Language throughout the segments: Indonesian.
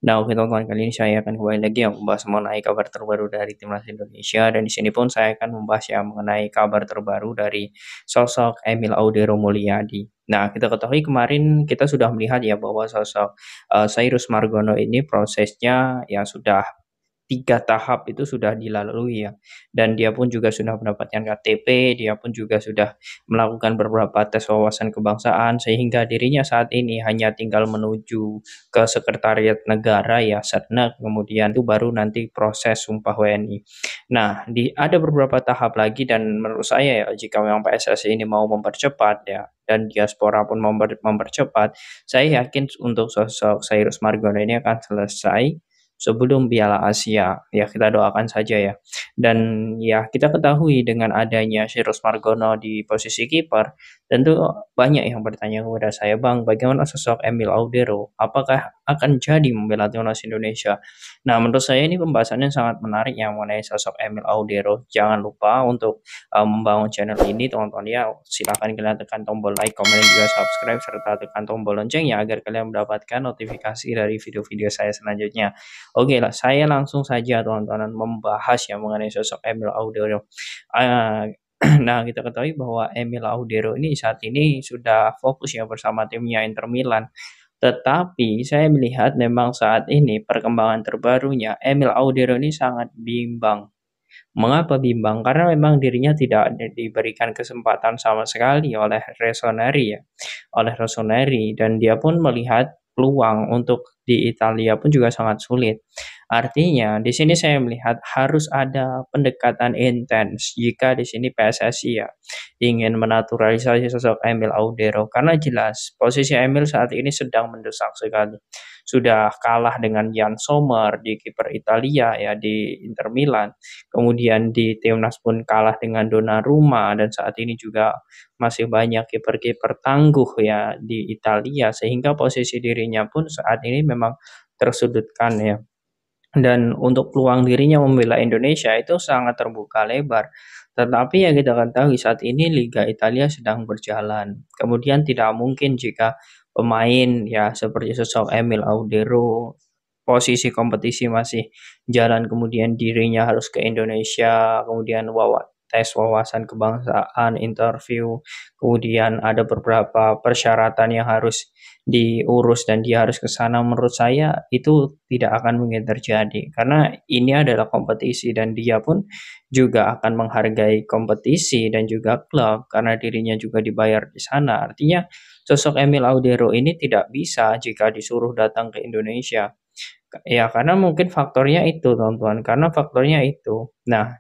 Nah, oke teman-teman, kali ini saya akan kembali lagi yang membahas mengenai kabar terbaru dari timnas Indonesia dan di sini pun saya akan membahas yang mengenai kabar terbaru dari sosok Emil Audero Mulyadi. Nah, kita ketahui kemarin kita sudah melihat ya bahwa sosok Cyrus Margono ini prosesnya ya sudah 3 tahap itu sudah dilalui ya, dan dia pun juga sudah mendapatkan KTP, dia pun juga sudah melakukan beberapa tes wawasan kebangsaan, sehingga dirinya saat ini hanya tinggal menuju ke sekretariat negara ya, Setnek, kemudian itu baru nanti proses sumpah WNI. Nah, ada beberapa tahap lagi dan menurut saya ya, jika memang PSSI ini mau mempercepat ya, dan diaspora pun mempercepat, saya yakin untuk sosok Cyrus Margono ini akan selesai sebelum Piala Asia, ya kita doakan saja ya. Dan ya kita ketahui dengan adanya Cyrus Margono di posisi kiper, tentu banyak yang bertanya kepada saya, "Bang, bagaimana sosok Emil Audero? Apakah akan jadi membela timnas Indonesia?" Nah, menurut saya ini pembahasannya sangat menarik yang mengenai sosok Emil Audero. Jangan lupa untuk membangun channel ini teman-teman ya, silakan kalian tekan tombol like, komen, dan juga subscribe serta tekan tombol loncengnya agar kalian mendapatkan notifikasi dari video-video saya selanjutnya. Oke lah, saya langsung saja teman-teman membahas yang mengenai sosok Emil Audero. Nah, kita ketahui bahwa Emil Audero ini saat ini sudah fokus ya bersama timnya Inter Milan. Tetapi saya melihat memang saat ini perkembangan terbarunya Emil Audero ini sangat bimbang. Mengapa bimbang? Karena memang dirinya tidak diberikan kesempatan sama sekali oleh Rossoneri ya, oleh Rossoneri, dan dia pun melihat peluang untuk di Italia pun juga sangat sulit. Artinya di sini saya melihat harus ada pendekatan intens jika di sini PSSI ya ingin menaturalisasi sosok Emil Audero karena jelas posisi Emil saat ini sedang mendesak sekali. Sudah kalah dengan Jan Sommer di kiper Italia ya di Inter Milan. Kemudian di timnas pun kalah dengan Donnarumma dan saat ini juga masih banyak kiper-kiper tangguh ya di Italia sehingga posisi dirinya pun saat ini memang tersudutkan ya. Dan untuk peluang dirinya membela Indonesia itu sangat terbuka lebar. Tetapi yang kita ketahui saat ini Liga Italia sedang berjalan. Kemudian tidak mungkin jika pemain ya seperti sosok Emil Audero posisi kompetisi masih jalan kemudian dirinya harus ke Indonesia, kemudian tes wawasan kebangsaan, interview, kemudian ada beberapa persyaratan yang harus diurus dan dia harus ke sana. Menurut saya itu tidak akan mungkin terjadi karena ini adalah kompetisi dan dia pun juga akan menghargai kompetisi dan juga klub karena dirinya juga dibayar di sana. Artinya sosok Emil Audero ini tidak bisa jika disuruh datang ke Indonesia. Ya karena mungkin faktornya itu teman-teman, karena faktornya itu. Nah,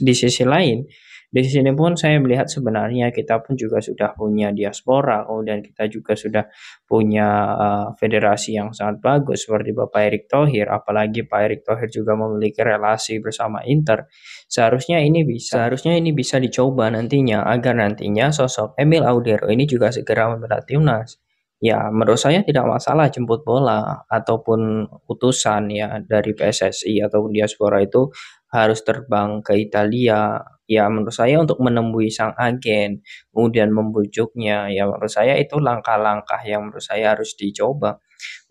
di sisi lain, di sini pun saya melihat sebenarnya kita pun juga sudah punya diaspora, kemudian kita juga sudah punya federasi yang sangat bagus seperti Bapak Erick Thohir, apalagi Pak Erick Thohir juga memiliki relasi bersama Inter. Seharusnya ini bisa dicoba nantinya agar nantinya sosok Emil Audero ini juga segera membela timnas. Ya, menurut saya tidak masalah jemput bola ataupun utusan ya dari PSSI ataupun diaspora itu harus terbang ke Italia. Ya, menurut saya untuk menemui sang agen, kemudian membujuknya, ya menurut saya itu langkah-langkah yang menurut saya harus dicoba.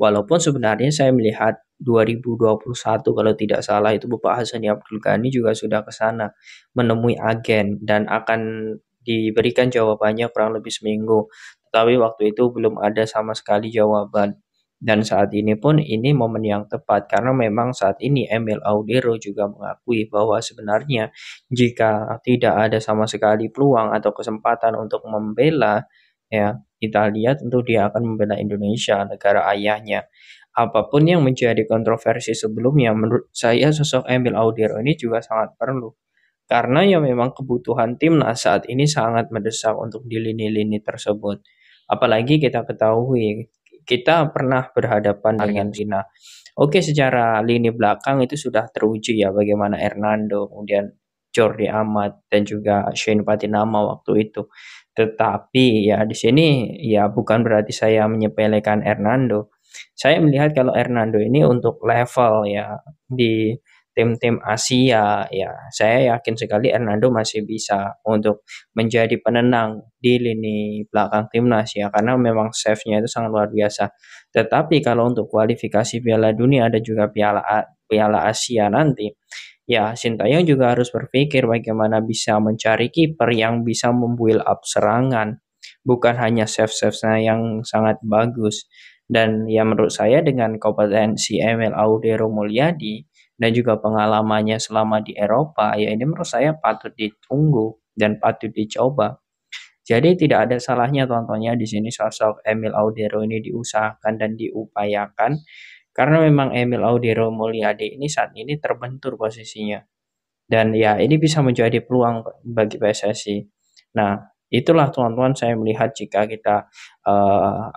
Walaupun sebenarnya saya melihat 2021 kalau tidak salah itu Bapak Hassani Abdul Ghani juga sudah ke sana menemui agen dan akan diberikan jawabannya kurang lebih seminggu. Tapi waktu itu belum ada sama sekali jawaban. Dan saat ini pun ini momen yang tepat karena memang saat ini Emil Audero juga mengakui bahwa sebenarnya jika tidak ada sama sekali peluang atau kesempatan untuk membela ya Italia, tentu dia akan membela Indonesia, negara ayahnya. Apapun yang menjadi kontroversi sebelumnya, menurut saya sosok Emil Audero ini juga sangat perlu. Karena ya memang kebutuhan timnas saat ini sangat mendesak untuk di lini-lini tersebut. Apalagi kita ketahui, kita pernah berhadapan dengan Cina. Oke, secara lini belakang itu sudah teruji ya bagaimana Hernando, kemudian Jordi Amat dan juga Shane Patinama waktu itu. Tetapi ya di sini ya bukan berarti saya menyepelekan Hernando. Saya melihat kalau Hernando ini untuk level ya di tim-tim Asia, ya saya yakin sekali Hernando masih bisa untuk menjadi penenang di lini belakang timnas ya, karena memang save-nya itu sangat luar biasa. Tetapi kalau untuk kualifikasi Piala Dunia dan juga Piala Asia nanti, ya Sintayong juga harus berpikir bagaimana bisa mencari kiper yang bisa membuild up serangan, bukan hanya save-save-nya yang sangat bagus. Dan ya menurut saya dengan kompetensi Emil Audero Mulyadi dan juga pengalamannya selama di Eropa, ya ini menurut saya patut ditunggu dan patut dicoba. Jadi tidak ada salahnya tontonnya di sini sosok Emil Audero ini diusahakan dan diupayakan karena memang Emil Audero Mulyadi ini saat ini terbentur posisinya. Dan ya ini bisa menjadi peluang bagi PSSI. Nah, itulah teman-teman saya melihat jika kita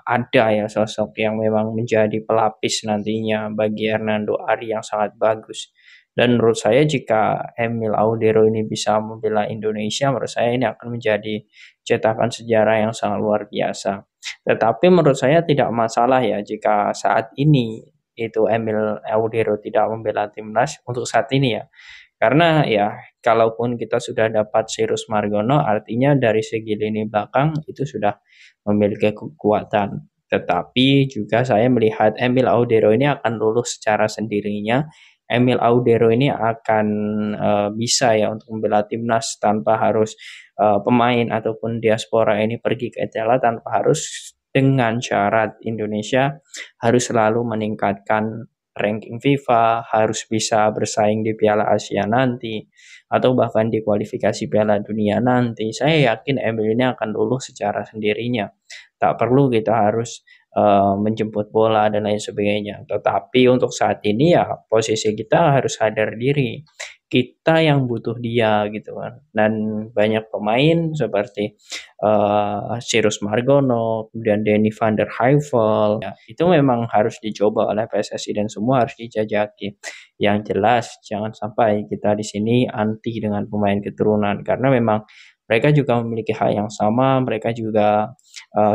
ada ya sosok yang memang menjadi pelapis nantinya bagi Hernando Ari yang sangat bagus. Dan menurut saya jika Emil Audero ini bisa membela Indonesia, menurut saya ini akan menjadi cetakan sejarah yang sangat luar biasa. Tetapi menurut saya tidak masalah ya jika saat ini itu Emil Audero tidak membela timnas untuk saat ini ya. Karena ya kalaupun kita sudah dapat Sirus Margono artinya dari segi lini belakang itu sudah memiliki kekuatan. Tetapi juga saya melihat Emil Audero ini akan lulus secara sendirinya. Emil Audero ini akan bisa ya untuk membela timnas tanpa harus pemain ataupun diaspora ini pergi ke Italia, tanpa harus dengan syarat Indonesia harus selalu meningkatkan ranking FIFA, harus bisa bersaing di Piala Asia nanti, atau bahkan di kualifikasi Piala Dunia nanti. Saya yakin Emil ini akan lulus secara sendirinya. Tak perlu kita harus menjemput bola dan lain sebagainya. Tetapi untuk saat ini ya posisi kita harus sadar diri. Kita yang butuh dia gitu kan. Dan banyak pemain seperti Sirus Margono, kemudian Denny van der Heuvel, ya, itu memang harus dicoba oleh PSSI dan semua harus dijajaki. Yang jelas jangan sampai kita di sini anti dengan pemain keturunan karena memang mereka juga memiliki hak yang sama, mereka juga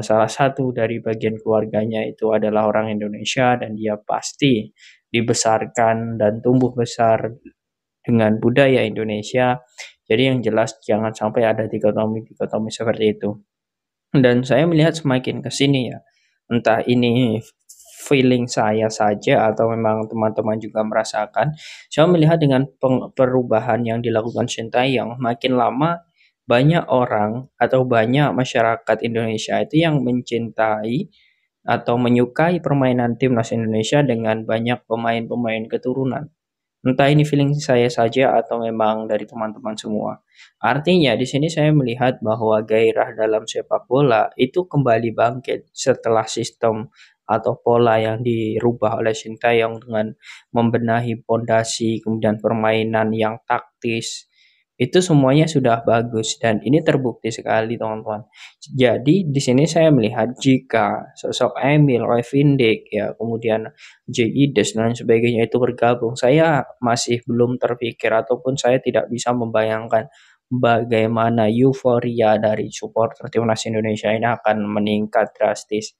salah satu dari bagian keluarganya itu adalah orang Indonesia dan dia pasti dibesarkan dan tumbuh besar dengan budaya Indonesia. Jadi yang jelas jangan sampai ada dikotomi-dikotomi seperti itu. Dan saya melihat semakin ke sini ya, entah ini feeling saya saja atau memang teman-teman juga merasakan, saya melihat dengan perubahan yang dilakukan Sintayong, makin lama banyak orang atau banyak masyarakat Indonesia itu yang mencintai atau menyukai permainan timnas Indonesia dengan banyak pemain-pemain keturunan. Entah ini feeling saya saja atau memang dari teman-teman semua. Artinya di sini saya melihat bahwa gairah dalam sepak bola itu kembali bangkit setelah sistem atau pola yang dirubah oleh Sintayong dengan membenahi pondasi, kemudian permainan yang taktis. Itu semuanya sudah bagus dan ini terbukti sekali teman-teman. Jadi di sini saya melihat jika sosok Emil, Roy Van Dijk, ya kemudian JIDES dan lain sebagainya itu bergabung, saya masih belum terpikir ataupun saya tidak bisa membayangkan bagaimana euforia dari supporter timnas Indonesia ini akan meningkat drastis.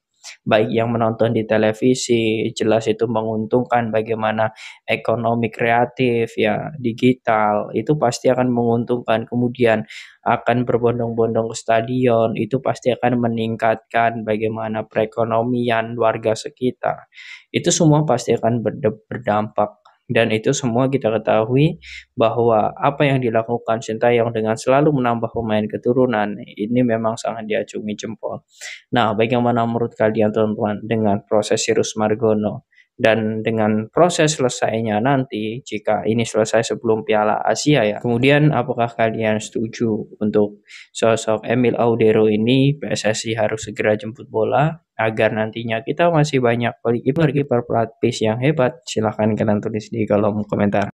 Baik yang menonton di televisi, jelas itu menguntungkan bagaimana ekonomi kreatif ya, digital, itu pasti akan menguntungkan. Kemudian akan berbondong-bondong ke stadion, itu pasti akan meningkatkan bagaimana perekonomian warga sekitar. Itu semua pasti akan berdampak dan itu semua kita ketahui bahwa apa yang dilakukan Sintayong dengan selalu menambah pemain keturunan ini memang sangat diacungi jempol. Nah, bagaimana menurut kalian teman-teman dengan proses Sirus Margono dan dengan proses selesainya nanti jika ini selesai sebelum Piala Asia ya. Kemudian apakah kalian setuju untuk sosok Emil Audero ini PSSI harus segera jemput bola agar nantinya kita masih banyak kiper-kiper pelapis yang hebat? Silahkan kalian tulis di kolom komentar.